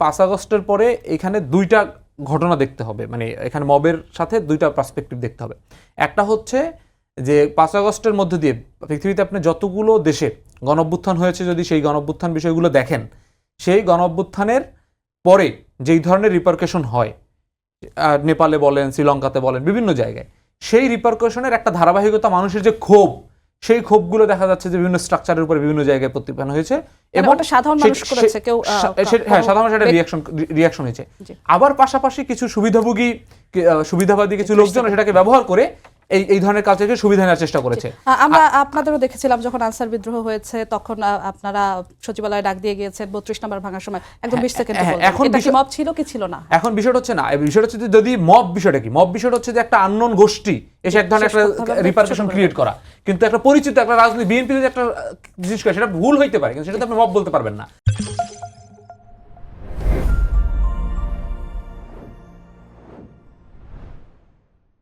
5 আগস্টের পরে এখানে দুইটা ঘটনা দেখতে হবে, মানে এখানে মবের সাথে দুইটা পার্সপেক্টিভ দেখতে হবে। একটা হচ্ছে যে 5 আগস্টের মধ্যে দিয়ে পৃথিবীতে আপনি যতগুলো দেশে গণঅভ্যুত্থান হয়েছে, যদি সেই গণঅভ্যুত্থান বিষয়গুলো দেখেন, সেই গণঅভ্যুত্থানের পরে যেই ধরনের রিপারকেশন হয়, নেপালে বলেন, শ্রীলঙ্কাতে বলেন, বিভিন্ন জায়গায়, সেই রিপারকেশনের একটা ধারাবাহিকতা, মানুষের যে ক্ষোভ, সেই ক্ষোভগুলো দেখা যাচ্ছে যে বিভিন্ন স্ট্রাকচারের উপরে বিভিন্ন জায়গায় প্রতিফলন হয়েছে এবং সাধারণ মানুষ করেছে, কেউ হ্যাঁ সাধারণ মানুষের রিয়াকশন হয়েছে। আবার পাশাপাশি কিছু সুবিধাবাদী কিছু লোকজন সেটাকে ব্যবহার করে এই ধরনের কালচারকে সুবিধা নেওয়ার চেষ্টা করেছে। আমরা আপনাদেরও দেখেছিলাম যখন আনসার বিদ্রোহ হয়েছে, তখন আপনারা সচিবালয়ে ডাক দিয়ে গিয়েছেন 32 নম্বর ভাঙার সময়, একদম 20 সেকেন্ড। এখন কি মব ছিল কি ছিল না? এখন বিষয়টা হচ্ছে না, বিষয়টা হচ্ছে যে যদি মব, বিষয়টা কি, মব বিষয়টা হচ্ছে যে একটা আননোন গোষ্ঠী এসে এক ধরনের একটা রিপারকেশন ক্রিয়েট করা, কিন্তু একটা পরিচিত একটা রাজনীতি বিএনপি একটা জিনিস করে, সেটা ভুল হইতে পারে, কিন্তু সেটা তো আপনি মব বলতে পারবেন না।